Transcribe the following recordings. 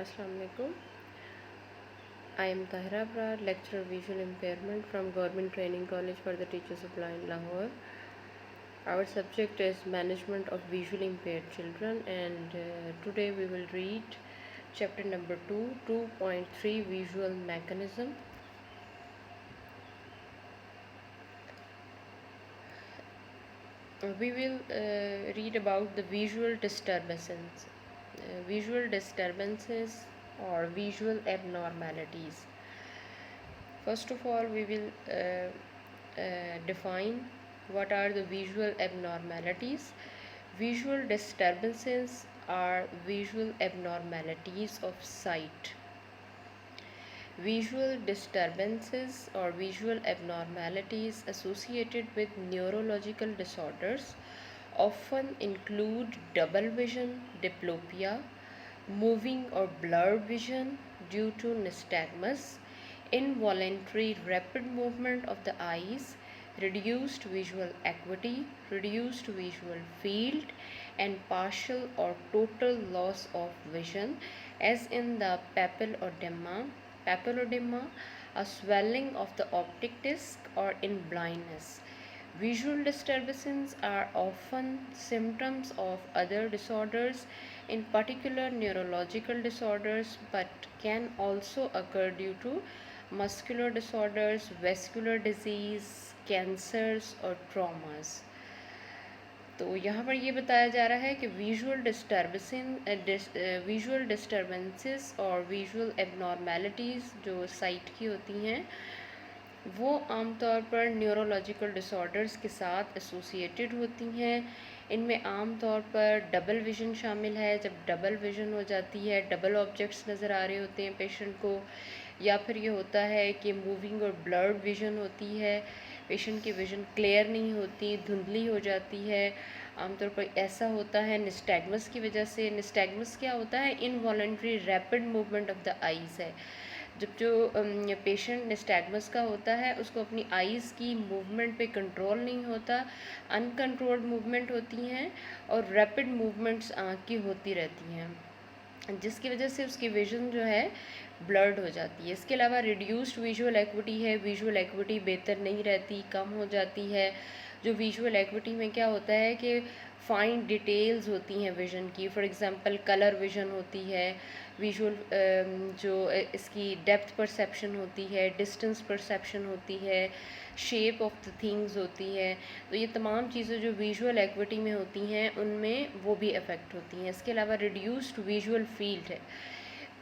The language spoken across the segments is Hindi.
Assalamu alaikum. I am Tahira Abrar, lecturer visual impairment from Government Training College for the Teachers of Blind, Lahore. Our subject is management of visually impaired children, and today we will read chapter number 2, 2.3 visual mechanism. We will read about the visual disturbances. Visual disturbances or visual abnormalities. First of all, we will define what are the visual abnormalities. Visual disturbances are visual abnormalities of sight. Visual disturbances or visual abnormalities associated with neurological disorders often include double vision, diplopia, moving or blurred vision due to nystagmus, involuntary rapid movement of the eyes, reduced visual acuity, reduced visual field, and partial or total loss of vision, as in the papilledema, a swelling of the optic disc, or in blindness. Visual disturbances are often symptoms of other disorders, in particular neurological disorders, but can also occur due to muscular disorders, vascular disease, cancers और traumas. तो यहाँ पर ये बताया जा रहा है कि विजुअल डिस्टर्बेंसेस और विजुअल एबनॉर्मेलिटीज़ जो साइट की होती हैं वो आमतौर पर न्यूरोलॉजिकल डिसऑर्डर्स के साथ एसोसिएटेड होती हैं। इनमें आम तौर पर डबल विज़न शामिल है। जब डबल विज़न हो जाती है, डबल ऑब्जेक्ट्स नज़र आ रहे होते हैं पेशेंट को, या फिर ये होता है कि मूविंग और ब्लर्ड विज़न होती है, पेशेंट की विज़न क्लियर नहीं होती, धुंधली हो जाती है। आमतौर पर ऐसा होता है निस्टैग्मस की वजह से। निस्टैग्मस क्या होता है? Involuntary rapid movement of the eyes है। जब जो पेशेंट निस्टैग्मस का होता है उसको अपनी आइज़ की मूवमेंट पे कंट्रोल नहीं होता, अनकंट्रोल्ड मूवमेंट होती हैं और रैपिड मूवमेंट्स आँख की होती रहती हैं, जिसकी वजह से उसकी विज़न जो है ब्लर्ड हो जाती है। इसके अलावा रिड्यूस्ड विजुअल एक्विटी है। विजुअल एक्विटी बेहतर नहीं रहती, कम हो जाती है। जो विजुअल एक्विटी में क्या होता है कि फाइन डिटेल्स होती हैं विज़न की। फॉर एग्जांपल कलर विज़न होती है, विजुअल जो इसकी डेप्थ परसेप्शन होती है, डिस्टेंस परसेप्शन होती है, शेप ऑफ द थिंग्स होती है। तो ये तमाम चीज़ें जो विजुअल एक्विटी में होती हैं उनमें वो भी अफेक्ट होती हैं। इसके अलावा रिड्यूस्ड विजुअल फील्ड है।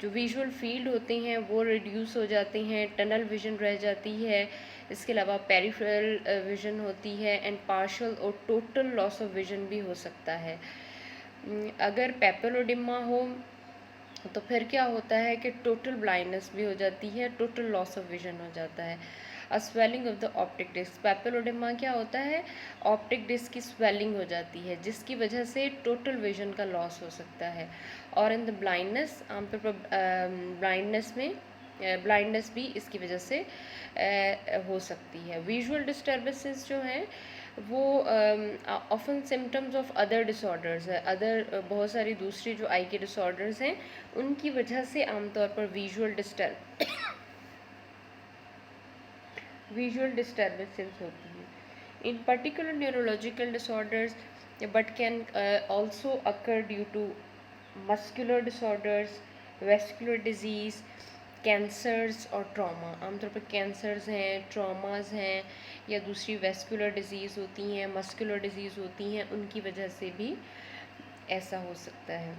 जो विजुअल फील्ड होते हैं वो रिड्यूस हो जाते हैं, टनल विज़न रह जाती है। इसके अलावा पेरिफेरल विज़न होती है एंड पार्शियल और टोटल लॉस ऑफ विज़न भी हो सकता है। अगर पेपिलोडिमा हो तो फिर क्या होता है कि टोटल ब्लाइंडनेस भी हो जाती है, टोटल लॉस ऑफ विज़न हो जाता है। A swelling of the optic disc. Papilledema क्या होता है? ऑप्टिक डिस्क की स्वेलिंग हो जाती है जिसकी वजह से टोटल विज़न का लॉस हो सकता है। और इन द ब्लाइंडनेस, आमतौर पर ब्लाइंडनेस भी इसकी वजह से हो सकती है। विजुअल डिस्टर्बेंसेस जो हैं वो often symptoms of other disorders है। बहुत सारी दूसरी जो आई के डिसऑर्डर्स हैं उनकी वजह से आमतौर पर विजुअल डिस्टर्बेंसेस होती हैं। In particular neurological disorders but can also occur due to muscular disorders, vascular disease, cancers और ट्रॉमा। आमतौर पर कैंसर्स हैं, ट्रॉमास हैं, या दूसरी वेस्कुलर डिजीज़ होती हैं, मस्कुलर डिजीज़ होती हैं, उनकी वजह से भी ऐसा हो सकता है।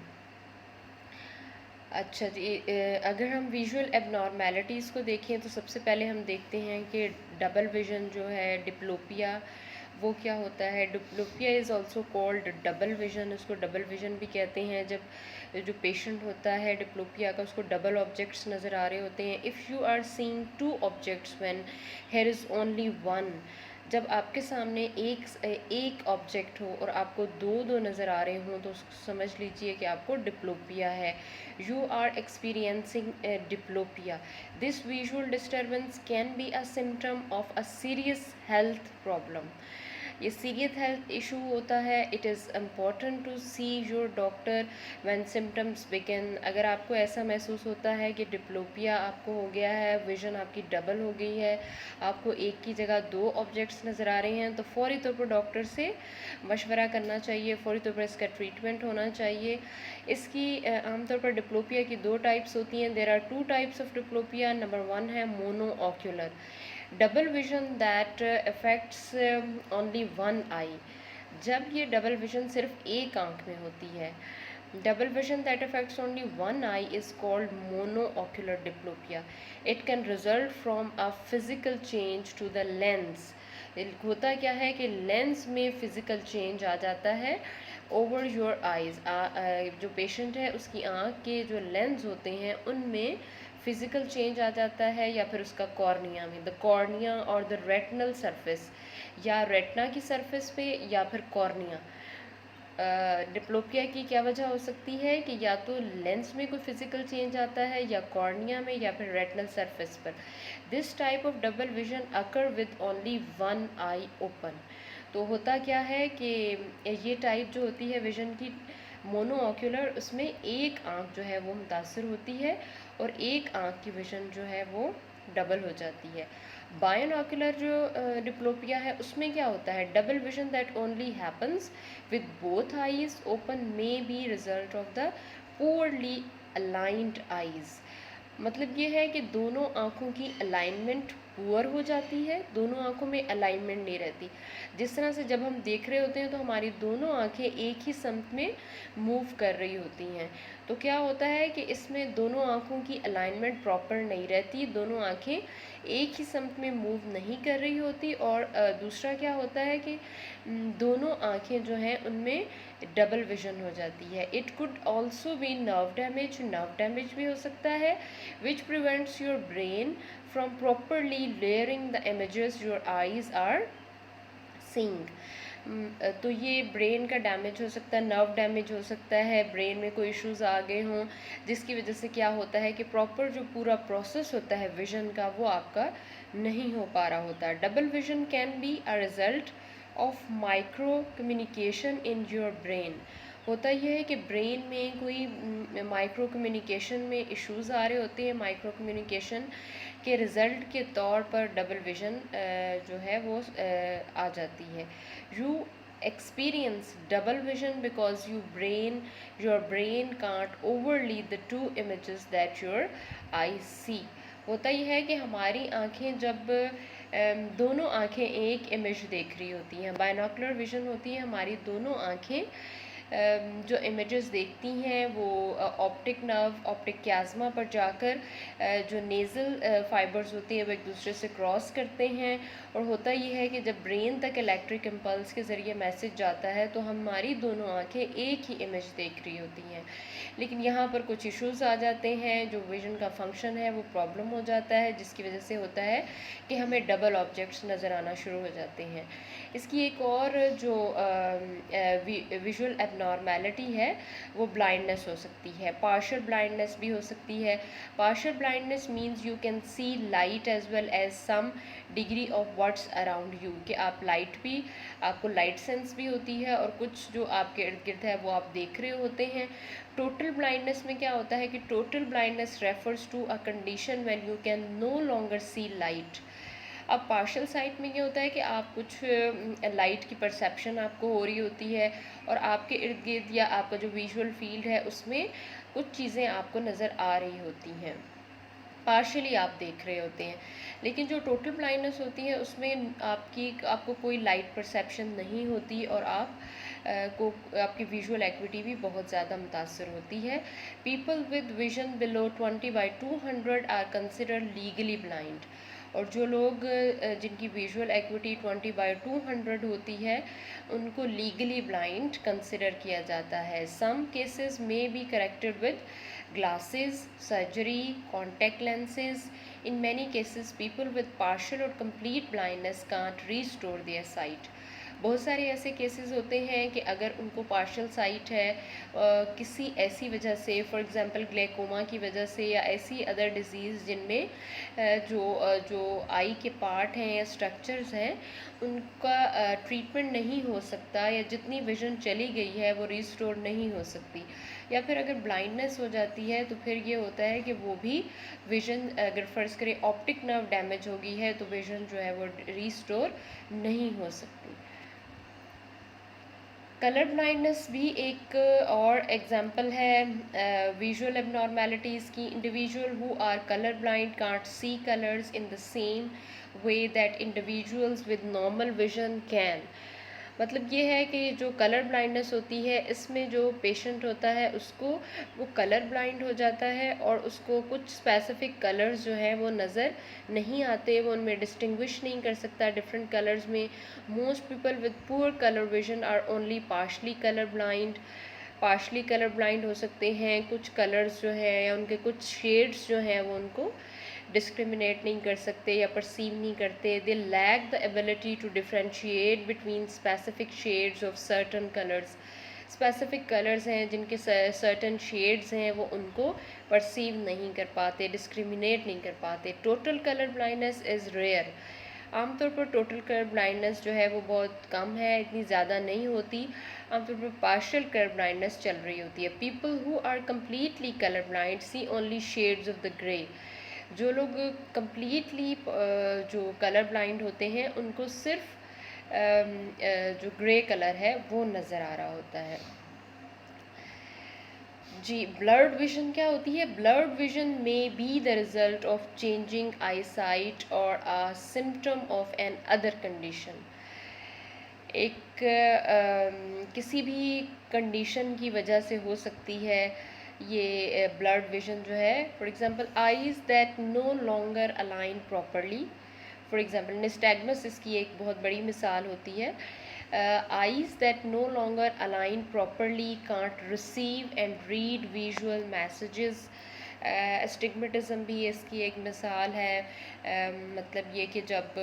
अच्छा जी, अगर हम विजुअल एबनॉर्मेलिटीज़ को देखें तो सबसे पहले हम देखते हैं कि डबल विज़न जो है, डिप्लोपिया, वो क्या होता है। Diplopia is also called double vision, उसको डबल विज़न भी कहते हैं। जब जो पेशेंट होता है डिप्लोपिया का, उसको डबल ऑब्जेक्ट्स नज़र आ रहे होते हैं। If you are seeing two objects when here is only one, जब आपके सामने एक ऑब्जेक्ट हो और आपको दो दो नज़र आ रहे हों तो समझ लीजिए कि आपको डिप्लोपिया है। You are experiencing diplopia. This visual disturbance can be a symptom of a serious health problem. ये सीरियस हेल्थ इशू होता है। It is important to see your doctor when symptoms begin. अगर आपको ऐसा महसूस होता है कि डिप्लोपिया आपको हो गया है, विज़न आपकी डबल हो गई है, आपको एक की जगह दो ऑब्जेक्ट्स नज़र आ रहे हैं, तो फौरी तौर पर डॉक्टर से मशवरा करना चाहिए, फौरी तौर पर इसका ट्रीटमेंट होना चाहिए। इसकी आमतौर पर डिप्लोपिया की दो टाइप्स होती हैं। There are two types of diplopia. Number one है monocular double vision that affects only one eye. जब ये डबल विजन सिर्फ एक आंख में होती है, double vision that affects only one eye is called monocular diplopia. It can result from a physical change to the lens. होता क्या है कि लेंस में फिजिकल चेंज आ जाता है ओवर योर आइज़। जो पेशेंट है उसकी आँख के जो लेंस होते हैं उनमें फिजिकल चेंज आ जाता है, या फिर उसका कॉर्निया में, द कॉर्निया और द रेटिनल सरफेस, या रेटिना की सरफेस पे या फिर कॉर्निया। डिप्लोपिया की क्या वजह हो सकती है कि या तो लेंस में कोई फिजिकल चेंज आता है, या कॉर्निया में, या फिर रेटिनल सरफेस पर। This type of double vision occur with only one I open. तो होता क्या है कि ये टाइप जो होती है विजन की मोनो ऑक्यूलर, उसमें एक आँख जो है वो मुतासर होती है और एक आँख की विजन जो है वो डबल हो जाती है। बायनॉक्यूलर जो डिप्लोपिया है उसमें क्या होता है, double vision that only happens with both eyes open may be result of the poorly aligned eyes. मतलब ये है कि दोनों आँखों की अलाइनमेंट पुअर हो जाती है, दोनों आँखों में अलाइनमेंट नहीं रहती। जिस तरह से जब हम देख रहे होते हैं तो हमारी दोनों आँखें एक ही समत में मूव कर रही होती हैं, तो क्या होता है कि इसमें दोनों आँखों की अलाइनमेंट प्रॉपर नहीं रहती, दोनों आँखें एक ही समत में मूव नहीं कर रही होती। और दूसरा क्या होता है कि दोनों आँखें जो हैं उनमें डबल विजन हो जाती है। It could also be nerve damage भी हो सकता है, which prevents your brain from properly layering the images your eyes are seeing. तो ये ब्रेन का डैमेज हो सकता है, नर्व डैमेज हो सकता है, ब्रेन में कोई इश्यूज़ आ गए हों जिसकी वजह से क्या होता है कि प्रॉपर जो पूरा प्रोसेस होता है विजन का वो आपका नहीं हो पा रहा होता। Double vision can be a result of micro communication in your brain. होता यह है कि ब्रेन में कोई माइक्रो कम्युनिकेशन में इश्यूज़ आ रहे होते हैं, माइक्रो कम्युनिकेशन के रिज़ल्ट के तौर पर डबल विजन जो है वो आ जाती है। You experience double vision because your brain can't overlay the two images that your eye see. होता यह है कि हमारी आँखें जब दोनों आँखें एक इमेज देख रही होती हैं, बायनॉकुलर विजन होती है, हमारी दोनों आँखें जो इमेजेस देखती हैं वो ऑप्टिक नर्व, ऑप्टिक क्याज़मा पर जाकर जो नेज़ल फाइबर्स होती हैं वो एक दूसरे से क्रॉस करते हैं, और होता ये है कि जब ब्रेन तक इलेक्ट्रिक इम्पल्स के ज़रिए मैसेज जाता है तो हमारी दोनों आँखें एक ही इमेज देख रही होती हैं। लेकिन यहाँ पर कुछ इश्यूज़ आ जाते हैं, जो विजन का फंक्शन है वो प्रॉब्लम हो जाता है, जिसकी वजह से होता है कि हमें डबल ऑब्जेक्ट्स नज़र आना शुरू हो जाते हैं। इसकी एक और जो विजुअल एबनॉर्मेलिटी है वो ब्लाइंडनेस हो सकती है, पार्शियल ब्लाइंडनेस भी हो सकती है। Partial blindness means you can see light as well as some degree of what's around you, कि आप लाइट भी, आपको लाइट सेंस भी होती है और कुछ जो आपके इर्द गिर्द है वो आप देख रहे होते हैं। टोटल ब्लाइंडनेस में क्या होता है कि total blindness refers to a condition when you can no longer see light. अब पार्शियल साइट में ये होता है कि आप कुछ लाइट की परसेप्शन आपको हो रही होती है और आपके इर्द गिर्द या आपका जो विजुअल फील्ड है उसमें कुछ चीज़ें आपको नज़र आ रही होती हैं, पार्शियली आप देख रहे होते हैं। लेकिन जो टोटल ब्लाइंडनेस होती है उसमें आपको कोई लाइट परसेप्शन नहीं होती और को आपकी विजुअल एक्टिविटी भी बहुत ज़्यादा मुतासर होती है। People with vision below 20/200 are considered legally blind, और जो लोग जिनकी विजुअल एक्टिविटी 20/200 होती है उनको लीगली ब्लाइंड कंसिडर किया जाता है। सम केसेस में be corrected with glasses, surgery, contact lenses. In many cases, people with partial or complete blindness can't restore their sight. बहुत सारे ऐसे केसेस होते हैं कि अगर उनको पार्शियल साइट है किसी ऐसी वजह से, फॉर एग्जांपल ग्लेकोमा की वजह से या ऐसी अदर डिजीज़ जिनमें जो आई के पार्ट हैं या स्ट्रक्चर्स हैं उनका ट्रीटमेंट नहीं हो सकता, या जितनी विजन चली गई है वो रिस्टोर नहीं हो सकती, या फिर अगर ब्लाइंडनेस हो जाती है तो फिर ये होता है कि वो भी विजन, अगर फ़र्ज़ करें ऑप्टिक नर्व डैमेज हो गई है तो विजन जो है वो रिस्टोर नहीं हो सकती। कलर ब्लाइंडनेस भी एक और एग्जांपल है विजुअल एबनॉर्मेलिटीज़ की। Individual who are colour blind can't see colours in the same way that individuals with normal vision can. मतलब ये है कि जो कलर ब्लाइंडनेस होती है इसमें जो पेशेंट होता है उसको वो कलर ब्लाइंड हो जाता है और उसको कुछ स्पेसिफिक कलर्स जो हैं वो नज़र नहीं आते, वो उनमें डिस्टिंग्विश नहीं कर सकता डिफरेंट कलर्स में। Most people with poor colour vision are only partially colour blind हो सकते हैं। कुछ कलर्स जो हैं या उनके कुछ शेड्स जो हैं वो उनको डिस्क्रिमिनेट नहीं कर सकते या परसीव नहीं करते। They lack the ability to differentiate between specific shades of certain colours. Specific colours हैं जिनके सर्टन शेड्स हैं वो उनको परसीव नहीं कर पाते, डिस्क्रिमिनेट नहीं कर पाते। Total colour blindness is rare. आमतौर पर टोटल कलर ब्लाइंडनेस जो है वो बहुत कम है, इतनी ज़्यादा नहीं होती। आमतौर पर पार्शियल कलर ब्लाइंडनेस चल रही होती है। People who are completely colour blind see only shades of the grey. जो लोग कम्प्लीटली जो कलर ब्लाइंड होते हैं उनको सिर्फ जो ग्रे कलर है वो नज़र आ रहा होता है। जी, ब्लर्ड विजन क्या होती है? Blurred vision may be the result of changing eyesight or a symptom of N other condition. एक किसी भी कंडीशन की वजह से हो सकती है ये ब्लर्ड विजन जो है। For example eyes that no longer align properly. For example nystagmus इसकी एक बहुत बड़ी मिसाल होती है। eyes that no longer align properly can't receive and read visual messages। Astigmatism भी इसकी एक मिसाल है। मतलब ये कि जब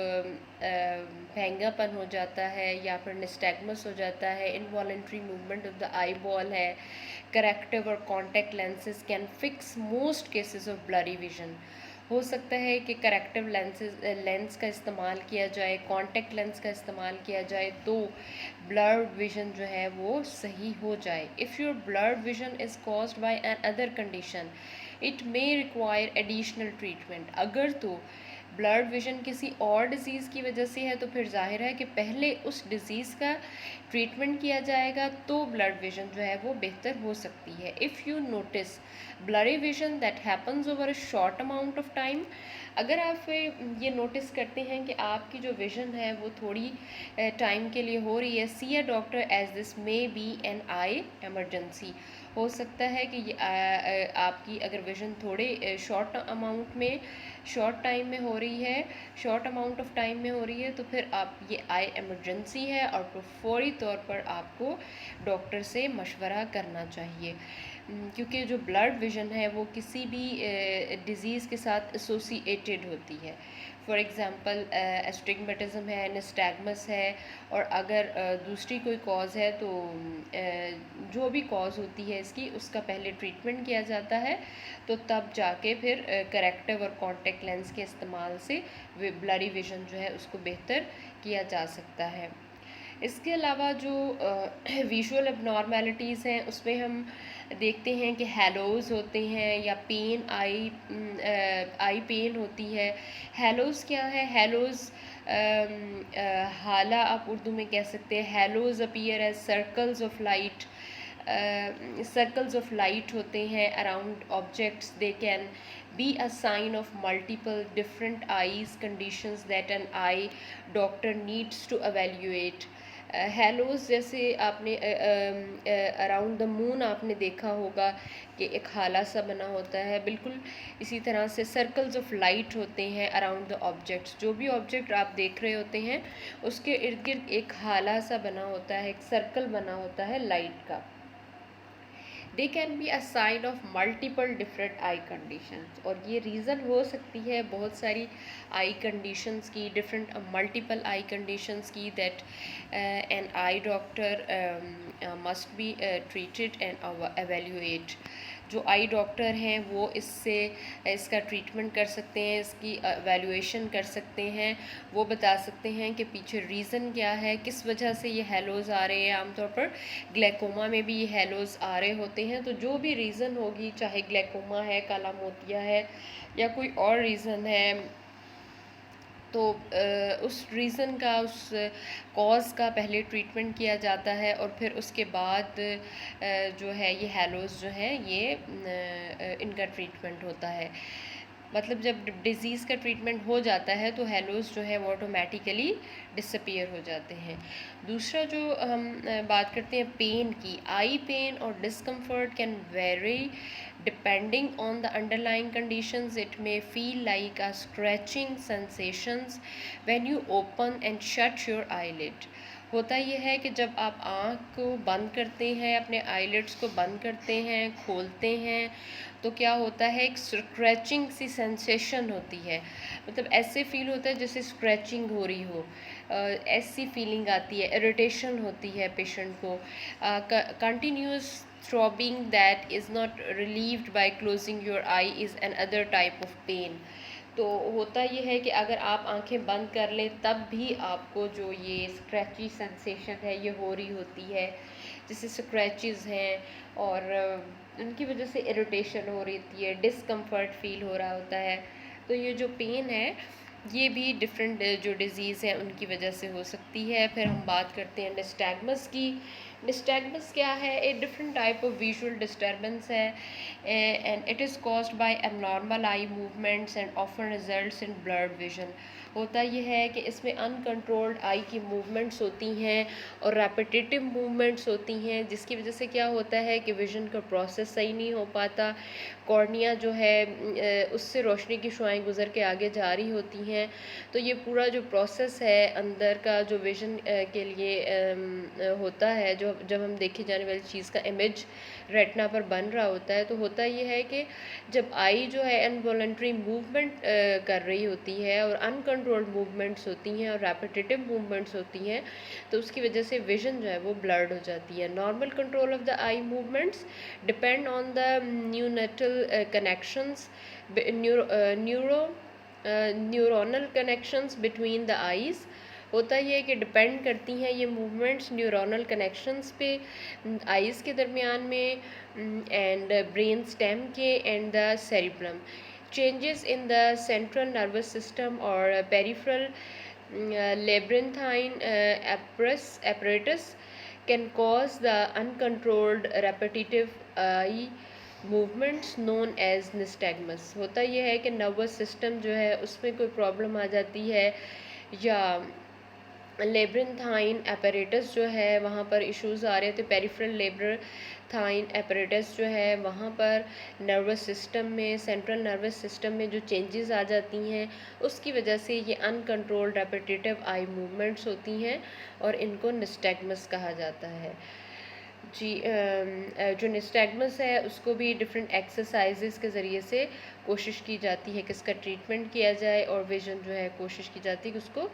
भेंगापन हो जाता है या फिर निस्टैग्मस हो जाता है, involuntary movement of the eye ball है। करेक्टिव और contact lenses can fix most cases of blurry vision. हो सकता है कि करेक्टिव लेंस का इस्तेमाल किया जाए, कॉन्टैक्ट लेंस का इस्तेमाल किया जाए तो ब्लर्ड विजन जो है वो सही हो जाए। If your blurred vision is caused by an other condition it may require additional treatment. अगर तो ब्लर्ड विजन किसी और डिज़ीज़ की वजह से है तो फिर जाहिर है कि पहले उस डिज़ीज़ का ट्रीटमेंट किया जाएगा तो ब्लड विजन जो है वो बेहतर हो सकती है। If you notice blurry vision that happens over a short amount of time, अगर आप ये नोटिस करते हैं कि आपकी जो विजन है वो थोड़ी टाइम के लिए हो रही है, see a doctor as this may be an eye emergency. हो सकता है कि आपकी अगर विजन थोड़े शॉर्ट टाइम में हो रही है, शॉर्ट अमाउंट ऑफ टाइम में हो रही है तो फिर आप ये आई एमरजेंसी है और फौरी तौर पर आपको डॉक्टर से मशवरा करना चाहिए। क्योंकि जो ब्लड विजन है वो किसी भी डिज़ीज़ के साथ एसोसिएटेड होती है। फॉर एग्ज़ाम्पल एस्टिग्मेटिज्म है, निस्टैग्मस है, और अगर दूसरी कोई कॉज़ है तो जो भी कॉज़ होती है इसकी उसका पहले ट्रीटमेंट किया जाता है, तो तब जाके फिर करेक्टिव और कॉन्टैक्ट लेंस के इस्तेमाल से ब्लरी विजन जो है उसको बेहतर किया जा सकता है। इसके अलावा जो विजुअल एबनॉर्मेलिटीज़ हैं उसमें हम देखते हैं कि हैलोज़ होते हैं या आई पेन होती है। हैलोज़ क्या है? हैलोज़ हाला आप उर्दू में कह सकते हैं। Halos appear as circles of light होते हैं around objects. They can be a sign of multiple different eyes conditions that an eye doctor needs to evaluate. Halos जैसे आपने अराउंड द मून आपने देखा होगा कि एक हाला सा बना होता है, बिल्कुल इसी तरह से सर्कल्स ऑफ लाइट होते हैं अराउंड द ऑब्जेक्ट्स। जो भी ऑब्जेक्ट आप देख रहे होते हैं उसके इर्द गिर्द एक हाला सा बना होता है, एक सर्कल बना होता है लाइट का। They can be a sign of multiple different eye conditions, और ये रीज़न हो सकती है बहुत सारी आई कंडीशंस की, डिफरेंट मल्टीपल आई कंडीशंस की, that an eye doctor must be treated and evaluate. जो आई डॉक्टर हैं वो इसका ट्रीटमेंट कर सकते हैं, इसकी एवेल्यूएशन कर सकते हैं, वो बता सकते हैं कि पीछे रीज़न क्या है, किस वजह से ये हेलोज़ आ रहे हैं। आमतौर पर ग्लैकोमा में भी ये हेलोज़ आ रहे होते हैं, तो जो भी रीज़न होगी, चाहे ग्लैकोमा है, काला मोतिया है या कोई और रीज़न है, तो उस रीज़न का, उस कॉज़ का पहले ट्रीटमेंट किया जाता है, और फिर उसके बाद जो है ये हेलोज़ जो है ये इनका ट्रीटमेंट होता है। मतलब जब डिज़ीज़ का ट्रीटमेंट हो जाता है तो हेलोज़ जो है वो ऑटोमेटिकली डिसअपीयर हो जाते हैं। दूसरा जो हम बात करते हैं पेन की, आई पेन और discomfort can very depending on the underlying conditions. It may feel like a scratching sensations when you open and shut your eyelid. होता ये है कि जब आप आँख को बंद करते हैं, अपने आईलिड्स को बंद करते हैं, खोलते हैं, तो क्या होता है, एक स्क्रैचिंग सी सेंसेशन होती है। मतलब ऐसे फील होता है जैसे स्क्रैचिंग हो रही हो, ऐसी फीलिंग आती है, इरिटेशन होती है पेशेंट को। Continuous throbbing that is not relieved by closing your eye is another type of pain. तो होता ये है कि अगर आप आंखें बंद कर लें तब भी आपको जो ये स्क्रैची सेंसेशन है ये हो रही होती है, जैसे स्क्रैचेस हैं, और उनकी वजह से इरिटेशन हो रही होती है, डिस्कम्फर्ट फील हो रहा होता है। तो ये जो पेन है ये भी डिफरेंट जो डिज़ीज़ हैं उनकी वजह से हो सकती है। फिर हम बात करते हैं निस्टैग्मस की। निस्टैग्मस क्या है? A different type of visual disturbance है, and it is caused by abnormal eye movements and often results in blurred vision. होता यह है कि इसमें अनकंट्रोल्ड आई की मूवमेंट्स होती हैं और रेपिटेटिव मूवमेंट्स होती हैं, जिसकी वजह से क्या होता है कि विजन का प्रोसेस सही नहीं हो पाता। कॉर्निया जो है उससे रोशनी की शुआएं गुजर के आगे जा रही होती हैं, तो ये पूरा जो प्रोसेस है अंदर का जो विजन के लिए होता है, जो जब हम देखी जाने वाली चीज़ का इमेज रेटिना पर बन रहा होता है, तो होता ये है कि जब आई जो है इनवॉलंटरी मूवमेंट कर रही होती है और अनकंट्रोल्ड मूवमेंट्स होती हैं और रेपिटेटिव मूवमेंट्स होती हैं, तो उसकी वजह से विजन जो है वो ब्लर्ड हो जाती है। Normal control of the eye movements depend on the neonatal connections, neuronal connections between the eyes. होता ये है कि डिपेंड करती हैं ये मूवमेंट्स न्यूरोनल कनेक्शंस पे आईज़ के दरमियान में, एंड ब्रेन स्टेम के and the cerebrum. Changes in the central nervous system और peripheral labyrinthine apparatus can cause the uncontrolled repetitive eye movements known as nystagmus। होता यह है कि नर्वस सिस्टम जो है उसमें कोई प्रॉब्लम आ जाती है, या लेब्रिंथाइन एपरेटस जो है वहाँ पर इश्यूज़ आ रहे थे। पेरिफेरल लेब्रिंथाइन एपरेटस जो है वहाँ पर नर्वस सिस्टम में, सेंट्रल नर्वस सिस्टम में जो चेंजेस आ जाती हैं उसकी वजह से ये अनकंट्रोल्ड रेपिटेटिव आई मूवमेंट्स होती हैं और इनको निस्टैग्मस कहा जाता है। जी, जो निस्टैग्मस है उसको भी डिफरेंट एक्सरसाइजेस के ज़रिए से कोशिश की जाती है कि इसका ट्रीटमेंट किया जाए, और विजन जो है कोशिश की जाती है कि उसको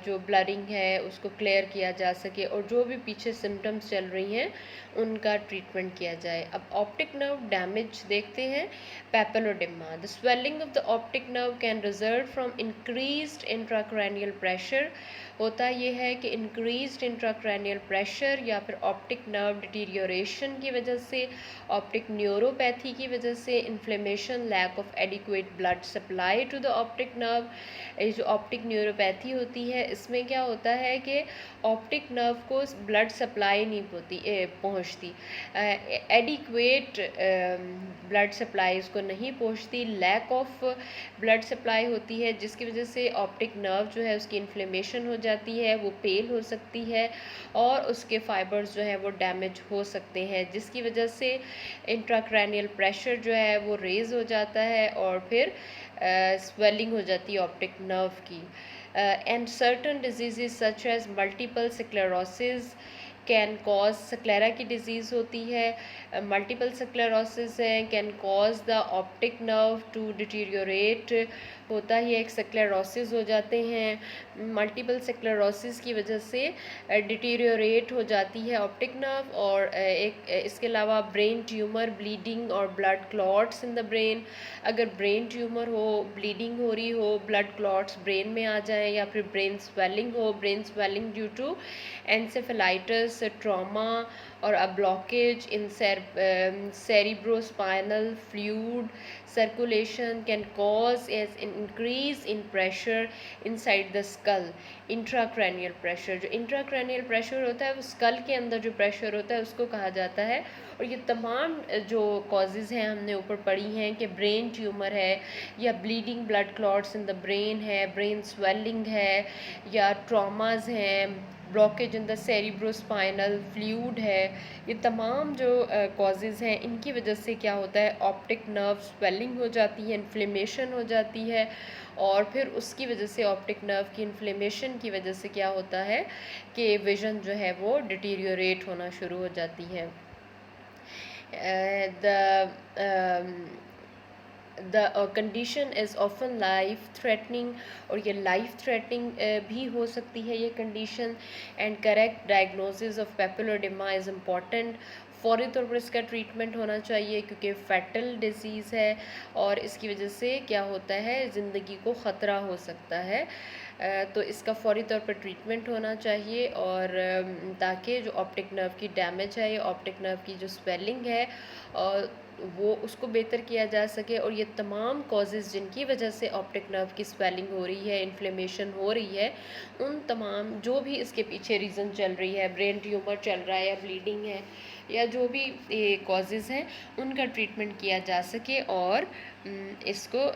जो ब्लरिंग है उसको क्लियर किया जा सके, और जो भी पीछे सिम्टम्स चल रही हैं उनका ट्रीटमेंट किया जाए। अब ऑप्टिक नर्व डैमेज देखते हैं। Papilledema, the swelling of the optic nerve can result from increased intracranial pressure. होता ये है कि इंक्रीज्ड इंट्राक्रैनियल प्रेशर या फिर ऑप्टिक नर्व डिटीरियोरेशन की वजह से, ऑप्टिक न्यूरोपैथी की वजह से, inflammation, lack of adequate blood supply to the optic nerve. ये जो ऑप्टिक न्यूरोपैथी होती है इसमें क्या होता है कि ऑप्टिक नर्व को ब्लड सप्लाई नहीं पहुंचती, एडिक्वेट ब्लड सप्लाई उसको नहीं पहुंचती, लैक ऑफ ब्लड सप्लाई होती है, जिसकी वजह से ऑप्टिक नर्व जो है उसकी इन्फ्लेमेशन हो जाती है, वो पेल हो सकती है और उसके फाइबर्स जो है वो डैमेज हो सकते हैं, जिसकी वजह से इंट्राक्रैनियल प्रेशर जो है वो रेज़ हो जाता है और फिर स्वेलिंग हो जाती है ऑप्टिक नर्व की। And certain disease such as multiple sclerosis can cause sclera की डिजीज़ होती है, मल्टीपल स्क्लेरोसिस है, can cause the optic nerve to deteriorate, होता ही एक स्क्लेरोसिस हो जाते हैं। मल्टीपल स्क्लेरोसिस की वजह से डिटीरियोरेट हो जाती है ऑप्टिक नर्व, और एक इसके अलावा ब्रेन ट्यूमर, ब्लीडिंग और blood clots in the brain. अगर ब्रेन ट्यूमर हो, ब्लीडिंग हो रही हो, ब्लड क्लॉट्स ब्रेन में आ जाएं, या फिर ब्रेन स्वेलिंग हो, brain swelling due to encephalitis, trauma और a blockage in cerebrospinal fluid circulation can cause as an increase in pressure inside the skull, intracranial pressure। जो intracranial pressure होता है वो स्कल के अंदर जो प्रेशर होता है उसको कहा जाता है। और ये तमाम जो कॉजेज़ हैं हमने ऊपर पढ़ी हैं कि ब्रेन ट्यूमर है, या bleeding blood clots in the brain है, ब्रेन स्वेलिंग है, या ट्रॉमाज हैं, blockage in the cerebrospinal fluid है, ये तमाम जो कॉजेज़ हैं इनकी वजह से क्या होता है, ऑप्टिक नर्व स्वेलिंग हो जाती है, इन्फ्लेमेशन हो जाती है, और फिर उसकी वजह से ऑप्टिक नर्व की इन्फ्लेमेशन की वजह से क्या होता है कि विज़न जो है वो डिटीरियोरेट होना शुरू हो जाती है। The condition is often life threatening, और ये लाइफ थ्रेटनिंग भी हो सकती है ये condition. And correct diagnosis of papilledema is important. फ़ौरी तौर पर इसका ट्रीटमेंट होना चाहिए क्योंकि फैटल डिजीज़ है, और इसकी वजह से क्या होता है, ज़िंदगी को ख़तरा हो सकता है। तो इसका फ़ौरी तौर पर ट्रीटमेंट होना चाहिए, और ताकि जो ऑप्टिक नर्व की डैमेज है, या ऑप्टिक नर्व की जो स्वेलिंग है और वो उसको बेहतर किया जा सके। और ये तमाम कॉजेज़ जिनकी वजह से ऑप्टिक नर्व की स्वेलिंग हो रही है, इन्फ्लेमेशन हो रही है, उन तमाम जो भी इसके पीछे रीज़न चल रही है, ब्रेन ट्यूमर चल रहा है या ब्लीडिंग है या जो भी ये कॉजेज़ हैं, उनका ट्रीटमेंट किया जा सके, और इसको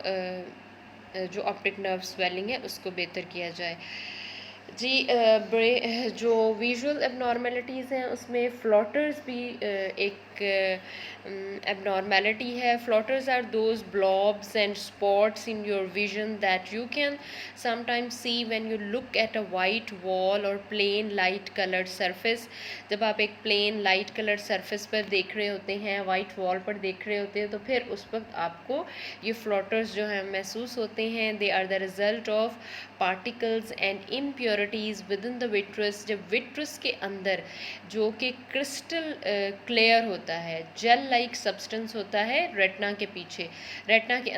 जो ऑप्टिक नर्व स्वेलिंग है उसको बेहतर किया जाए। जी, जो विजुअल एबनॉर्मेलिटीज़ हैं उसमें फ्लॉटर्स भी एक एबनॉर्मेलिटी है। Floaters are those blobs and spots in your vision that you can sometimes see when you look at a white wall or plain light coloured surface. जब आप एक प्लेन लाइट कलर्ड सरफेस पर देख रहे होते हैं, वाइट वॉल पर देख रहे होते हैं, तो फिर उस वक्त आपको ये फ्लॉटर्स जो हैं महसूस होते हैं। They are the result of particles and impurities within the vitreous. जब विट्रस के अंदर जो कि क्रिस्टल क्लियर होता है, जेल लाइक सब्सटेंस होता है रेटिना के पीछे, रेटिना के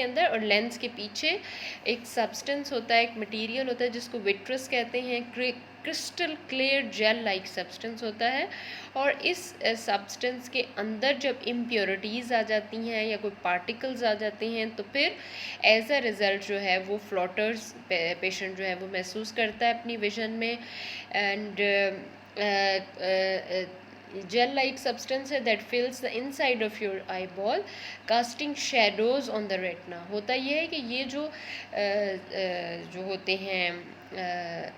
अंदर और लेंस के पीछे एक सब्सटेंस होता है, एक मटेरियल होता है जिसको विट्रस कहते हैं। Crystal clear gel like substance होता है, और इस सब्सटेंस के अंदर जब इम्प्योरिटीज़ आ जाती हैं या कोई पार्टिकल्स आ जाते हैं, तो फिर एज अ रिज़ल्ट जो है वो फ्लॉटर्स पेशेंट जो है वो महसूस करता है अपनी विजन में। एंड जेल लाइक सब्सटेंस है that फिल्स the inside of your eye ball casting shadows on the retina. होता ये है कि ये जो होते हैं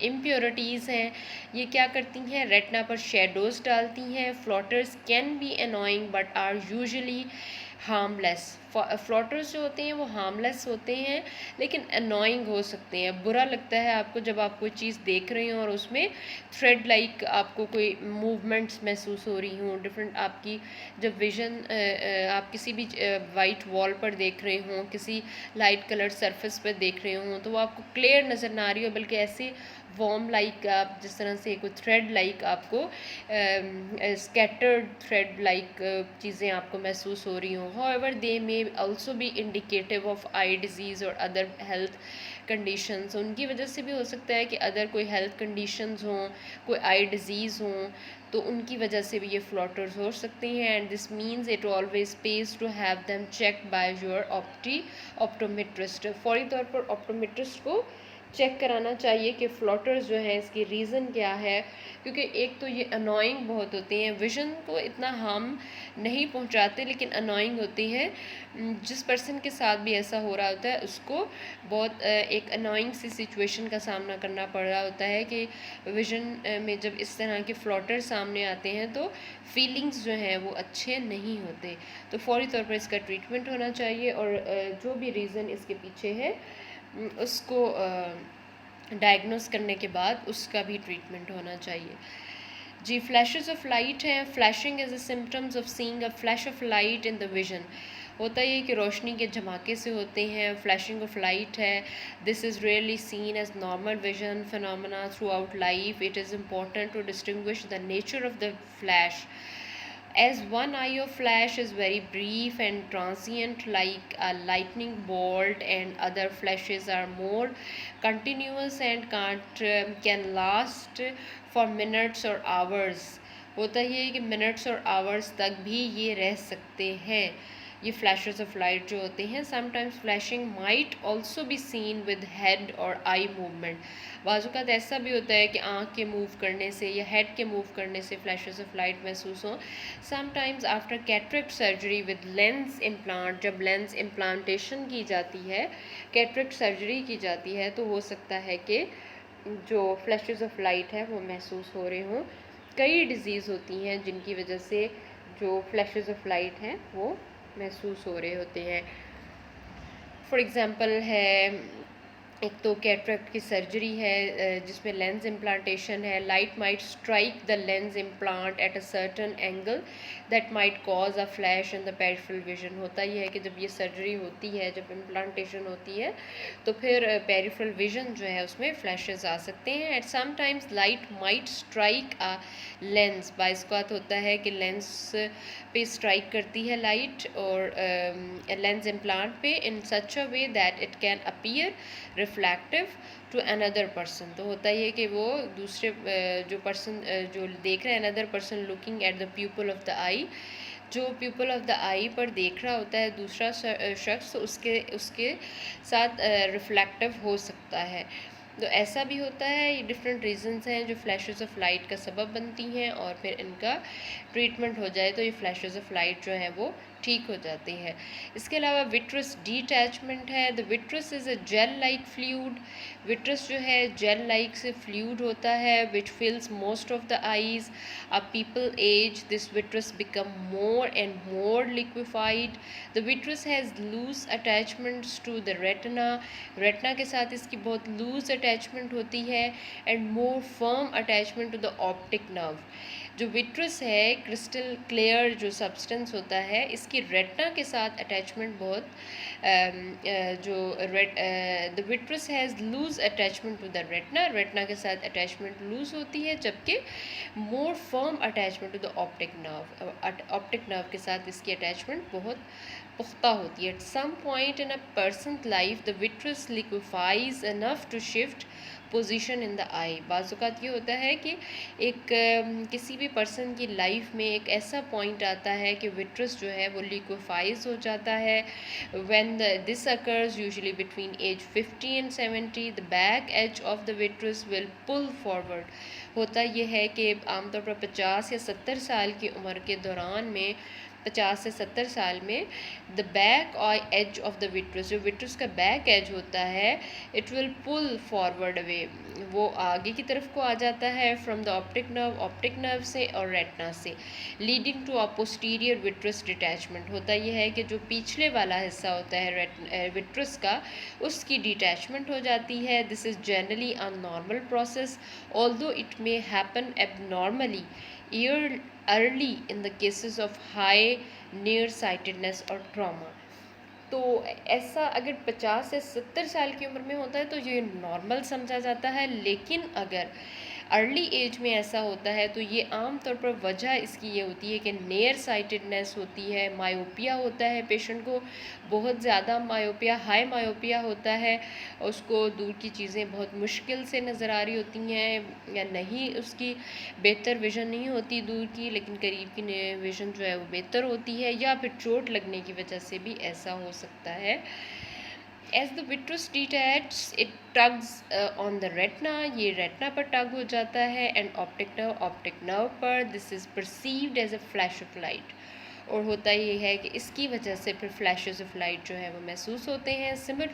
इम्प्योरिटीज़ हैं, ये क्या करती हैं, रेटिना पर शेडोज़ डालती हैं। Floaters can be annoying but are usually harmless. Floaters जो होते हैं वो हार्मलेस होते हैं लेकिन अनोइंग हो सकते हैं। बुरा लगता है आपको जब आप कोई चीज़ देख रहे हो और उसमें थ्रेड लाइक आपको कोई मूवमेंट्स महसूस हो रही हों, डिफरेंट आपकी जब विज़न आप किसी भी वाइट वॉल पर देख रहे हों, किसी लाइट कलर सरफेस पर देख रहे हों, तो वो आपको क्लियर नज़र ना आ रही हो, बल्कि ऐसे वॉर्म लाइक आप जिस तरह से कोई थ्रेड लाइक आपको स्कैटर्ड थ्रेड लाइक चीज़ें आपको महसूस हो रही हों। However they may also be indicative of eye disease और other health conditions। उनकी वजह से भी हो सकता है कि अदर कोई हेल्थ कंडीशंस हों, कोई आई डिज़ीज़ हों, तो उनकी वजह से भी ये फ्लॉटर्स हो सकते हैं। And this means it always pays to have them check by your optometrist. फौरी तौर पर ऑप्टोमेट्रिस्ट को चेक कराना चाहिए कि फ्लॉटर्स जो हैं इसकी रीज़न क्या है, क्योंकि एक तो ये अनोइंग बहुत होते हैं, विज़न को इतना हार्म नहीं पहुंचाते लेकिन अनोइंग होती है। जिस पर्सन के साथ भी ऐसा हो रहा होता है उसको बहुत एक अनोइंग सी सिचुएशन का सामना करना पड़ रहा होता है कि विज़न में जब इस तरह के फ्लॉटर सामने आते हैं तो फीलिंग्स जो हैं वो अच्छे नहीं होते। तो फौरी तौर पर इसका ट्रीटमेंट होना चाहिए, और जो भी रीज़न इसके पीछे है उसको डायग्नोस करने के बाद उसका भी ट्रीटमेंट होना चाहिए। जी, फ्लैशेस ऑफ लाइट हैं। Flashing is a symptoms of seeing a flash of light in the vision. होता ये कि रोशनी के झमाके से होते हैं। फ्लैशिंग ऑफ लाइट है। This is really seen as normal vision phenomena throughout life. It is important to distinguish the nature of the flash, as one eye of flash is very brief and transient like a lightning bolt, and other flashes are more continuous and can last for minutes or hours. होता ये है कि मिनट्स और आवर्स तक भी ये रह सकते हैं ये फ्लैशेस ऑफ लाइट जो होते हैं। Sometimes flashing might also be seen with head और आई मूवमेंट। बाज़ात ऐसा भी होता है कि आँख के मूव करने से या हेड के मूव करने से फ्लैशेस ऑफ लाइट महसूस हों। Sometimes after cataract surgery with lens implant, जब लेंस इम्प्लांटेशन की जाती है, कैटरेक्ट सर्जरी की जाती है, तो हो सकता है कि जो फ्लैशेस ऑफ लाइट है वो महसूस हो रहे हों। कई डिज़ीज़ होती हैं जिनकी वजह से जो फ्लैशेस ऑफ लाइट हैं वो महसूस हो रहे होते हैं। फॉर एग्ज़ाम्पल है, एक तो कैटरेक्ट की सर्जरी है जिसमें लेंस इम्प्लांटेशन है। Light might strike the lens implant at a certain angle that might cause a flash in the peripheral vision. होता यह है कि जब ये सर्जरी होती है, जब इम्प्लांटेशन होती है, तो फिर पेरिफेरल विजन जो है उसमें फ्लैशेस आ सकते हैं। At some times light might strike a lens. बाइस्क्वात होता है कि लेंस पे स्ट्राइक करती है लाइट और लेंस इम्प्लांट पे in such a way that it can appear reflective to another person. तो होता ही है कि वो दूसरे जो पर्सन जो देख रहे हैं, another person looking at the pupil of the eye, जो प्यूपल ऑफ द आई पर देख रहा होता है दूसरा शख्स, उसके उसके साथ रिफ्लेक्टिव हो सकता है। तो ऐसा भी होता है। ये डिफरेंट रीजंस हैं जो फ्लैशेस ऑफ लाइट का सबब बनती हैं, और फिर इनका ट्रीटमेंट हो जाए तो ये फ्लैशेस ऑफ लाइट जो है वो ठीक हो जाती है। इसके अलावा विट्रस डिटैचमेंट है। The vitreous is a gel like fluid. Vitreous जो है जेल लाइक से फ्लूइड होता है which fills most of the eyes. A people age this vitreous become more and more liquefied. The vitreous has loose attachments to the retina. Retina के साथ इसकी बहुत लूज अटैचमेंट होती है and more firm attachment to the optic nerve. जो विट्रस है क्रिस्टल क्लियर जो सब्सटेंस होता है, इसकी रेटिना के साथ अटैचमेंट बहुत जो the vitreous has loose attachment to the retina. Retina के साथ अटैचमेंट लूज होती है, जबकि more firm attachment to the optic nerve. Optic nerve के साथ इसकी अटैचमेंट बहुत पुख्ता होती है। At some point in a person life the vitreous liquefies enough to shift position in the eye. बाज़ात ये होता है कि एक किसी भी पर्सन की लाइफ में एक ऐसा पॉइंट आता है कि विट्रस जो है वो लिक्विफाइज हो जाता है। When this occurs usually between age 50 and 70, the back edge of the vitreous will pull forward. होता यह है कि आमतौर पर 50 या 70 साल की उम्र के दौरान में, 50 से 70 साल में, द बैक और एज ऑफ द विट्रस, जो विट्रस का बैक एज होता है, it will pull forward away, वो आगे की तरफ को आ जाता है फ्रॉम द ऑप्टिक नर्व से और रेटिना से, leading to a posterior vitreous detachment. होता यह है कि जो पिछले वाला हिस्सा होता है विट्रस का, उसकी डिटैचमेंट हो जाती है। This is generally a normal process although it may happen abnormally early in the cases of high nearsightedness और trauma। तो ऐसा अगर 50 से 70 साल की उम्र में होता है तो ये नॉर्मल समझा जाता है, लेकिन अगर अर्ली एज में ऐसा होता है तो ये आम तौर पर वजह इसकी ये होती है कि नियर साइटेडनेस होती है, मायोपिया होता है पेशेंट को, बहुत ज़्यादा मायोपिया, हाई मायोपिया होता है, उसको दूर की चीज़ें बहुत मुश्किल से नज़र आ रही होती हैं, या नहीं उसकी बेहतर विज़न नहीं होती दूर की, लेकिन करीब की विज़न जो है वो बेहतर होती है, या फिर चोट लगने की वजह से भी ऐसा हो सकता है। As the vitreous detaches, it tugs on the retina, ये retina पर tug हो जाता है, and optic nerve पर, this is perceived as a flash of light। और होता ये है कि इसकी वजह से फिर फ्लैशेस ऑफ लाइट जो है वो महसूस होते हैं, similar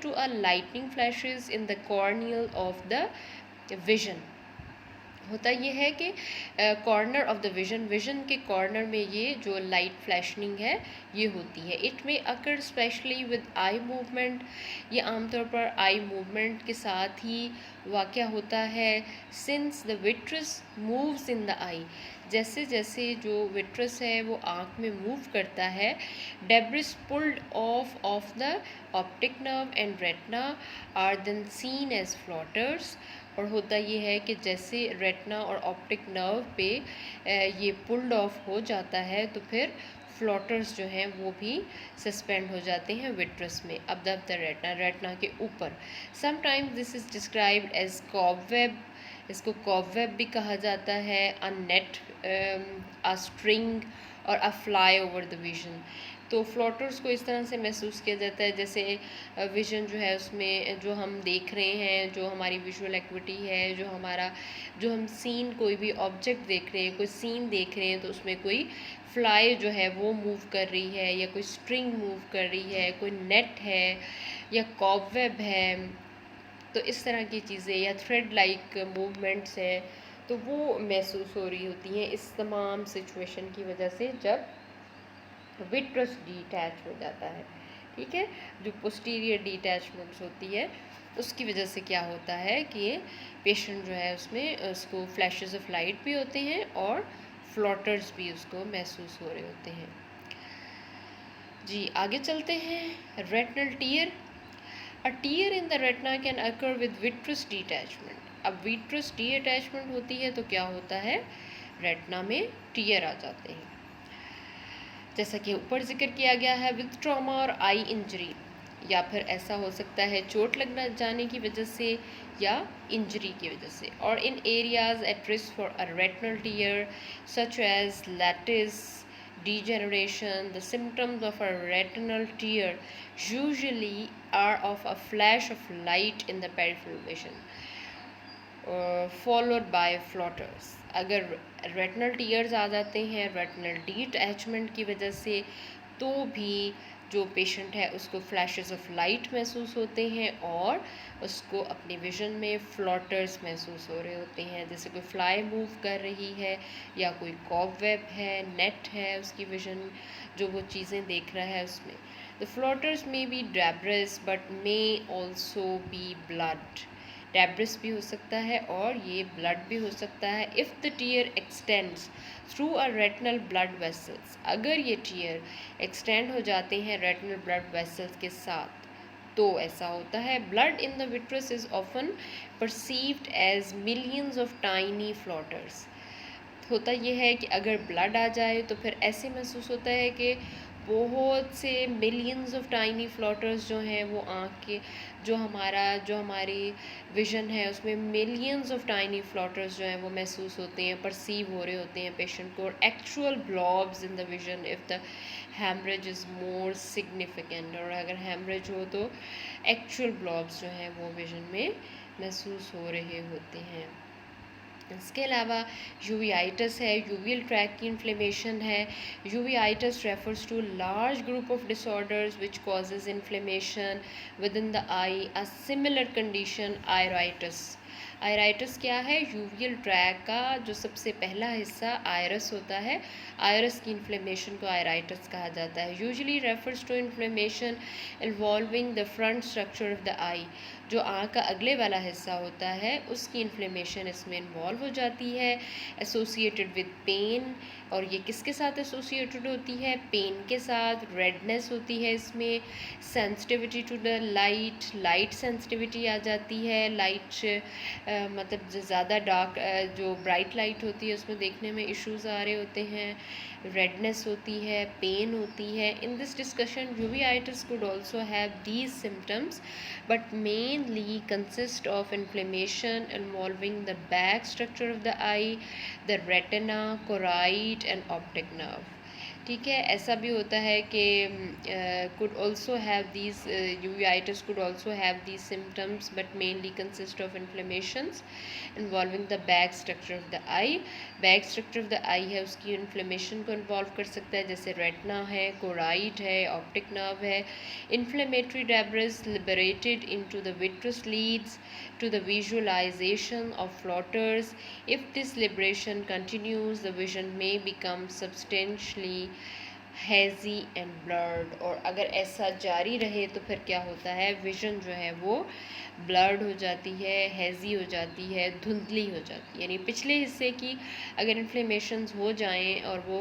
to a lightning flashes in the corneal of the vision। होता ये है कि कॉर्नर ऑफ द विजन के कॉर्नर में ये जो लाइट फ्लैशनिंग है ये होती है। इट में अकर स्पेशली विद आई मूवमेंट, ये आमतौर पर आई मूवमेंट के साथ ही वाक़या होता है। Since the vitreous moves in the eye, जैसे जैसे जो विट्रस है वो आँख में मूव करता है, debris pulled off the optic nerve and retina are then seen as floaters. और होता ये है कि जैसे रेटिना और ऑप्टिक नर्व पे ये पुल्ड ऑफ हो जाता है तो फिर फ्लोटर्स जो हैं वो भी सस्पेंड हो जाते हैं विट्रस में अबव द रेटिना के ऊपर। Sometimes this is described as cobweb, इसको कॉबवेब भी कहा जाता है, अ नेट, अ स्ट्रिंग और a fly over the vision. तो फ्लोटर्स को इस तरह से महसूस किया जाता है जैसे विजन जो है उसमें जो हम देख रहे हैं, जो हमारी विजुअल एक्टिविटी है, जो हम सीन कोई भी ऑब्जेक्ट देख रहे हैं, कोई सीन देख रहे हैं तो उसमें कोई फ्लाई जो है वो मूव कर रही है, या कोई स्ट्रिंग मूव कर रही है, कोई नेट है या कॉबवेब है, तो इस तरह की चीज़ें या थ्रेड लाइक मूवमेंट्स हैं तो वो महसूस हो रही होती हैं इस तमाम सिचुएशन की वजह से जब विट्रस डिटैच हो जाता है। ठीक है, जो पोस्टीरियर डिटैचमेंट्स होती है उसकी वजह से क्या होता है कि पेशेंट जो है उसमें उसको फ्लैशेस ऑफ लाइट भी होते हैं और फ्लोटर्स भी उसको महसूस हो रहे होते हैं। जी आगे चलते हैं। Retinal tear, a tear in the retina can occur with vitreous detachment. अब विट्रस डिटैचमेंट होती है तो क्या होता है, रेटिना में टीयर आ जाते हैं, जैसा कि ऊपर जिक्र किया गया है, विद ट्रॉमा और आई इंजरी, या फिर ऐसा हो सकता है चोट लगना जाने की वजह से या इंजरी की वजह से। और in areas at risk for a retinal tear such as lattice degeneration, the symptoms of a retinal tear usually are of a flash of light in the peripheral vision, followed by floaters। अगर रेटिनल टीयर्स आ जाते हैं रेटिनल डिटैचमेंट की वजह से तो भी जो पेशेंट है उसको फ्लैशेस ऑफ लाइट महसूस होते हैं और उसको अपनी विजन में फ्लोटर्स महसूस हो रहे होते हैं, जैसे कोई फ्लाई मूव कर रही है या कोई कॉबवेब है, नेट है, उसकी विजन जो वो चीज़ें देख रहा है उसमें। The floaters may be debris but may also be blood, debris भी हो सकता है और ये ब्लड भी हो सकता है। If the tear extends through a retinal blood vessels, अगर ये टीयर एक्सटेंड हो जाते हैं रेटिनल ब्लड वेसल्स के साथ तो ऐसा होता है। Blood in the vitreous is often perceived as millions of tiny floaters. होता यह है कि अगर ब्लड आ जाए तो फिर ऐसे महसूस होता है कि बहुत से मिलियंस ऑफ टाइनी फ्लोटर्स जो हैं वो आँख के जो हमारी विज़न है उसमें मिलियंस ऑफ टाइनी फ्लोटर्स जो हैं वो महसूस होते हैं, परसीव हो रहे होते हैं पेशेंट को। और actual blobs in the vision if the haemorrhage is more significant, और अगर हैमरेज हो तो एक्चुअल ब्लॉब्स जो हैं वो विज़न में महसूस हो रहे होते हैं। इसके अलावा यूवीआइटिस है, यूवियल ट्रैक की इन्फ्लेमेशन है। Uveitis refers to large group of disorders which causes inflammation within the eye. A similar condition iritis. Iritis क्या है, यूवियल ट्रैक का जो सबसे पहला हिस्सा आयरस होता है, आयरस की इन्फ्लेमेशन को आयराइटिस कहा जाता है। Usually refers to inflammation involving the front structure of the eye, जो आँख का अगले वाला हिस्सा होता है उसकी इन्फ्लेमेशन इसमें इन्वॉल्व हो जाती है। एसोसिएटेड विद पेन, और ये किसके साथ एसोसिएटेड होती है, पेन के साथ। रेडनेस होती है इसमें। Sensitivity to the light, light sensitivity आ जाती है। लाइट मतलब ज़्यादा डार्क जो ब्राइट लाइट होती है उसमें देखने में इश्यूज़ आ रहे होते हैं। रेडनेस होती है, पेन होती है। In this discussion uveitis could also have these symptoms but mainly consist of inflammation involving the back structure of the eye, the retina, choroid and optic nerve। ठीक है। ऐसा भी होता है कि could also have these uveitis could also have these symptoms but mainly consist of inflammations involving the back structure of the eye. Back structure of the eye है उसकी इन्फ्लेमेशन को इन्वॉल्व कर सकता है, जैसे रेटना है, कोराइड है, ऑप्टिक नर्व है. Inflammatory debris liberated into the vitreous leads to the visualization of floaters. If this liberation continues, the vision may become substantially hazy and blurred. और अगर ऐसा जारी रहे तो फिर क्या होता है, विजन जो है वो ब्लर्ड हो जाती है, हैज़ी हो जाती है, धुंधली हो जाती है. यानी पिछले हिस्से की अगर इन्फ्लेमेशंस हो जाएं और वो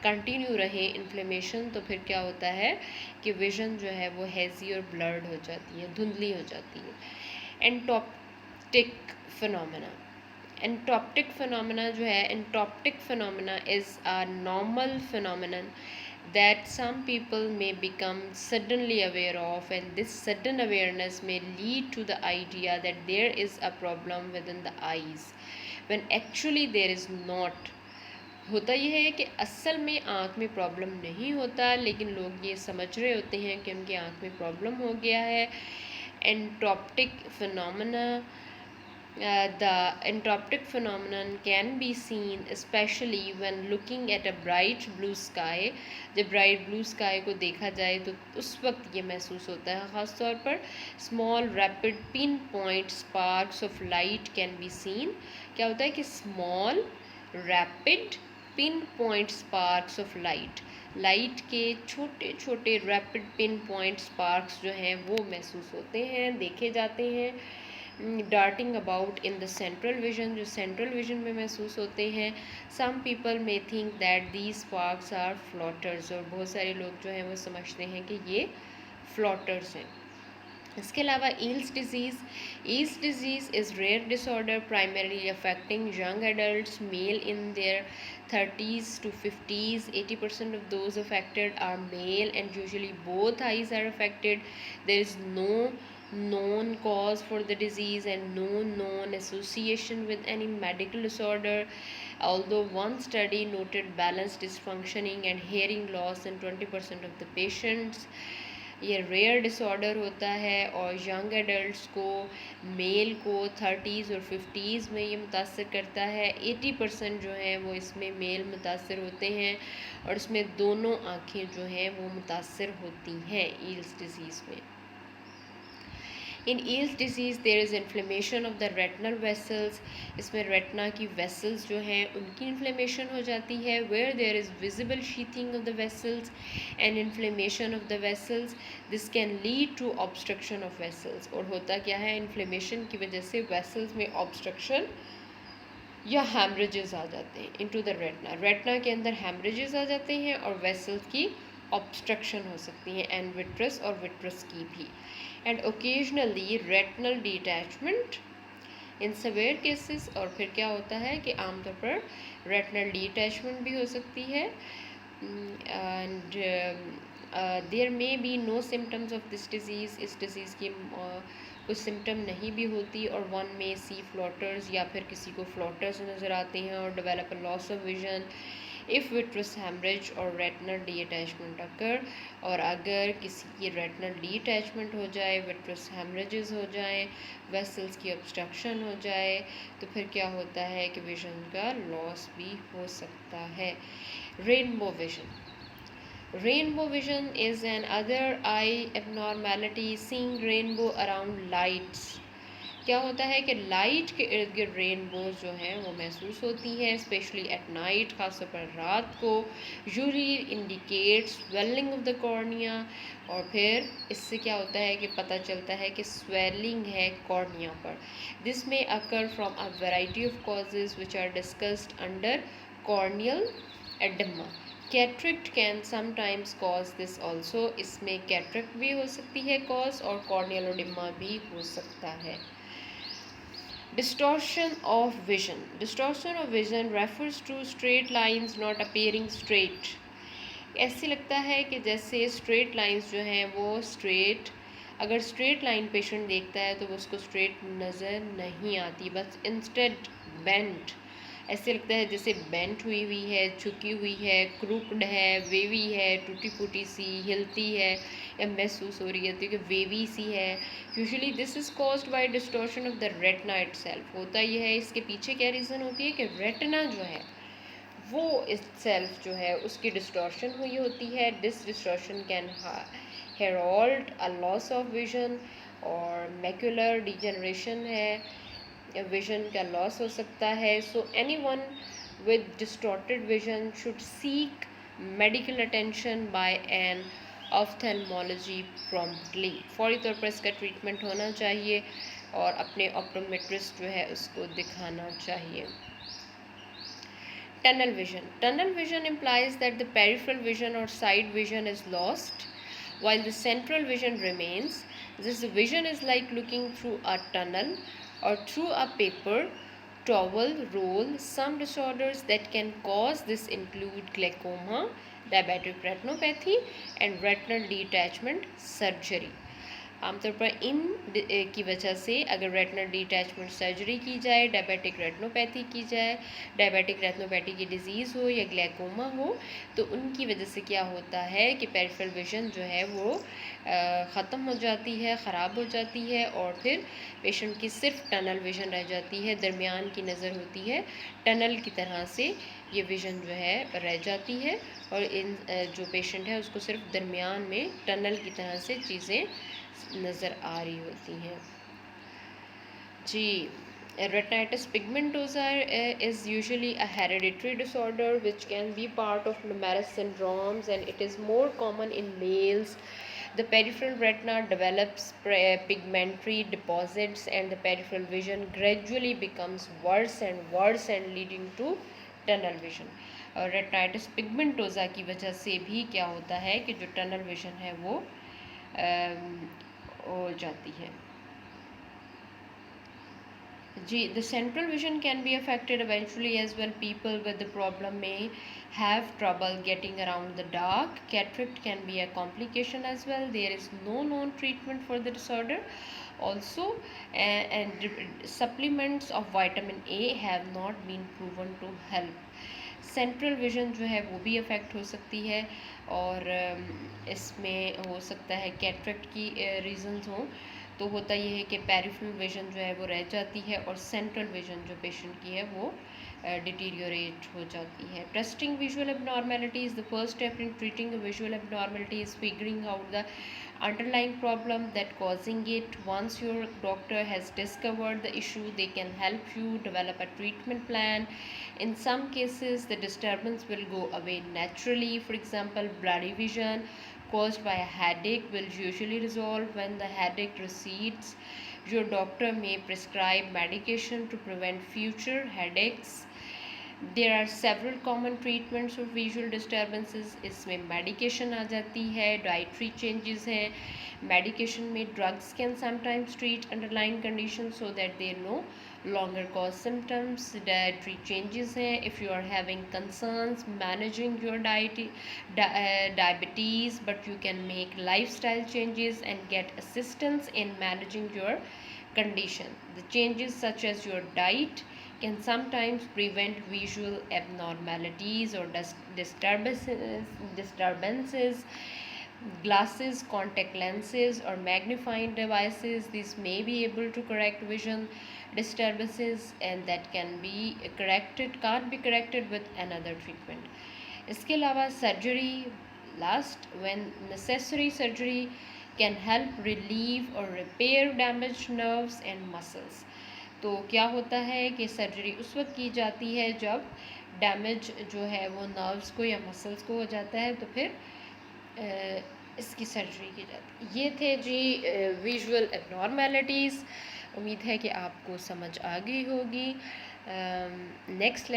कंटिन्यू रहे इन्फ्लेमेशन, तो फिर क्या होता है कि विजन जो है वो हैज़ी और ब्लर्ड हो जाती है, धुंधली हो जाती है. Entoptic phenomena. एंटॉप्टिक फिनोमेना जो है, entoptic phenomena is a normal phenomenon that some people may become suddenly aware of, and this sudden awareness may lead to the idea that there is a problem within the eyes when actually there is not. होता यह है कि असल में आँख में प्रॉब्लम नहीं होता, लेकिन लोग ये समझ रहे होते हैं कि उनकी आँख में प्रॉब्लम हो गया है. एंट्रोप्टिक phenomena. The entroptic phenomenon can be seen especially when looking at a bright blue sky. जब bright blue sky को देखा जाए तो उस वक्त ये महसूस होता है ख़ास तौर पर. Small rapid pinpoint sparks of light can be seen. क्या होता है कि small rapid pinpoint sparks of light, light के छोटे छोटे रैपिड पिन पॉइंट स्पार्क्स जो हैं वो महसूस होते हैं, देखे जाते हैं. Darting about in the central vision, जो सेंट्रल विजन में महसूस होते हैं. Some people may think that these sparks are floaters, और बहुत सारे लोग जो हैं वो समझते हैं कि ये फ्लोटर्स हैं. इसके अलावा Eales disease. Eales disease is rare disorder primarily affecting young adults male in their 30s to 50s. 80% of those affected are male and usually both eyes are affected. There is no known cause for the disease and no known association with any medical disorder, although one study noted balance dysfunctioning and hearing loss in 20% of the patients. ये रेयर डिसऑर्डर होता है और यंग एडल्ट्स को, मेल को 30s और 50s में ये मुतासर करता है. 80% जो हैं वो इसमें मेल मुतासर होते हैं और इसमें दोनों आँखें जो हैं वो मुतासर होती हैं ईल्स डिजीज़ में. In Eales disease there is inflammation of the retinal vessels. इसमें रेटना की वेसल्स जो हैं उनकी इन्फ्लेमेशन हो जाती है. Where there is visible sheathing of the vessels and inflammation of the vessels, this can lead to obstruction of vessels. और होता क्या है, इन्फ्लेमेशन की वजह से वेसल्स में ऑब्स्ट्रक्शन या हैमरेजेस आ जाते हैं इनटू द रेटना. रेटना के अंदर हैमरेजेस आ जाते हैं और वेसल्स की ऑब्स्ट्रक्शन हो सकती है, एंड विट्रस और विट्रस की भी. And occasionally retinal detachment in severe cases. और फिर क्या होता है कि आमतौर पर रेटनल डिटैचमेंट भी हो सकती है. And there may be no symptoms of this disease. इस डिज़ीज़ की कुछ सिम्टम नहीं भी होती, और वन में सी फ्लोटर्स, या फिर किसी को फ्लोटर्स नज़र आते हैं और develop a loss of vision if vitreous haemorrhage और रेटनल डीअटैचमेंट अकर. और अगर किसी की रेटनल डीअटैचमेंट हो जाए, विट्रस हैमरेजेस हो जाएं, वेसल्स की ऑब्स्ट्रक्शन हो जाए, तो फिर क्या होता है कि विजन का लॉस भी हो सकता है. Rainbow vision. Rainbow vision is an other eye abnormality, seeing rainbow around lights. क्या होता है कि लाइट के इर्द गिर्द रेनबोज जो हैं वो महसूस होती हैं, स्पेशली एट नाइट, ख़ासतौर पर रात को. Usually indicate swelling of the cornea. और फिर इससे क्या होता है कि पता चलता है कि स्वेलिंग है कॉर्निया पर. This may occur from a variety of causes which are discussed under corneal oedema. Cataract can sometimes cause this also. इसमें कैटरेक्ट भी हो सकती है कॉज, और कॉर्नियल एडिमा भी हो सकता है. Distortion of vision. Distortion of vision refers to straight lines not appearing straight. ऐसे लगता है कि जैसे स्ट्रेट लाइंस जो हैं वो स्ट्रेट, अगर स्ट्रेट लाइन पेशेंट देखता है तो वो उसको स्ट्रेट नज़र नहीं आती, बस इंस्टेड बेंट ऐसे लगता है जैसे बेंट हुई है, झुकी हुई है, क्रूक्ड है, वेवी है, टूटी फूटी सी, हिलती है या महसूस हो रही है तो कि वेवी सी है। Usually this is caused bye distortion of the retina itself. होता यह है, इसके पीछे क्या रीज़न होती है कि रेटिना जो है वो इटसेल्फ जो है उसकी डिस्टॉर्शन हुई होती है। This distortion can herald a loss of vision और मैक्यूलर डिजेनरेशन है, विजन का लॉस हो सकता है। So anyone with distorted vision should seek medical attention by an ophthalmology promptly. फौरी तौर पर इसका ट्रीटमेंट होना चाहिए और अपने ऑप्टोमेट्रिस्ट जो है उसको दिखाना चाहिए। Tunnel vision. Tunnel vision implies that the peripheral vision or side vision is lost while the central vision remains. This vision is like looking through a tunnel or through a paper towel roll. Some disorders that can cause this include glaucoma, diabetic retinopathy, and retinal detachment surgery. आमतौर पर इन की वजह से अगर रेटिनल डिटैचमेंट सर्जरी की जाए, डायबिटिक रेटिनोपैथी की जाए, डायबिटिक रेटिनोपैथी की डिजीज़ हो या ग्लैकोमा हो, तो उनकी वजह से क्या होता है कि पेरिफेरल विजन जो है वो ख़त्म हो जाती है, ख़राब हो जाती है और फिर पेशेंट की सिर्फ टनल विजन रह जाती है, दरमियान की नज़र होती है, टनल की तरह से ये विजन जो है रह जाती है और इन जो पेशेंट है उसको सिर्फ दरमियान में टनल की तरह से चीज़ें नज़र आ रही होती हैं जी। Retinitis pigmentosa is usually a hereditary disorder which can be part of numerous syndromes and it is more common in males. The peripheral retina develops pigmentary deposits and the peripheral vision gradually becomes worse and leading to tunnel vision. और retinitis pigmentosa की वजह से भी क्या होता है कि जो tunnel vision है वो हो जाती है जी। The central vision can be affected eventually as well. People with the problem may have trouble getting around the dark. Cataract can be a complication as well. There is no known treatment for the disorder. Also, and supplements of vitamin A have not been proven to help. Central vision जो है वो भी अफेक्ट हो सकती है और इसमें हो सकता है कैटरेक्ट की रीजंस हों। तो होता ये है कि पेरिफेरल विजन जो है वो रह जाती है और सेंट्रल विजन जो पेशेंट की है वो डिटीरियोरेट हो जाती है। Trusting visual abnormalities, the first step in treating a visual abnormality is figuring out the underlying problem that causing it. Once your doctor has discovered the issue, they can help you develop a treatment plan. In some cases the disturbance will go away naturally. For example, blurry vision caused by a headache will usually resolve when the headache recedes. Your doctor may prescribe medication to prevent future headaches. There are several common treatments of visual disturbances. इसमें मेडिकेशन आ जाती है, डाइट्री चेंजेस हैं। मेडिकेशन में drugs can sometimes treat underlying condition so that there no longer cause symptoms. Dietary changes हैं, if you are having concerns managing your diabetes, but you can make lifestyle changes and get assistance in managing your condition. The changes such as your diet can sometimes prevent visual abnormalities or disturbances. Glasses, contact lenses or magnifying devices, these may be able to correct vision disturbances and that can't be corrected with another treatment. इसके अलावा surgery last when necessary surgery can help relieve or repair damaged nerves and muscles. तो क्या होता है कि सर्जरी उस वक्त की जाती है जब डैमेज जो है वो नर्व्स को या मसल्स को हो जाता है, तो फिर इसकी सर्जरी की जाती है। ये थे जी विजुअल एबनॉर्मेलिटीज़। उम्मीद है कि आपको समझ आ गई होगी। नेक्स्ट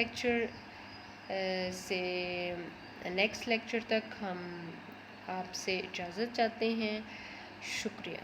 लेक्चर तक हम आपसे इजाज़त चाहते हैं। शुक्रिया।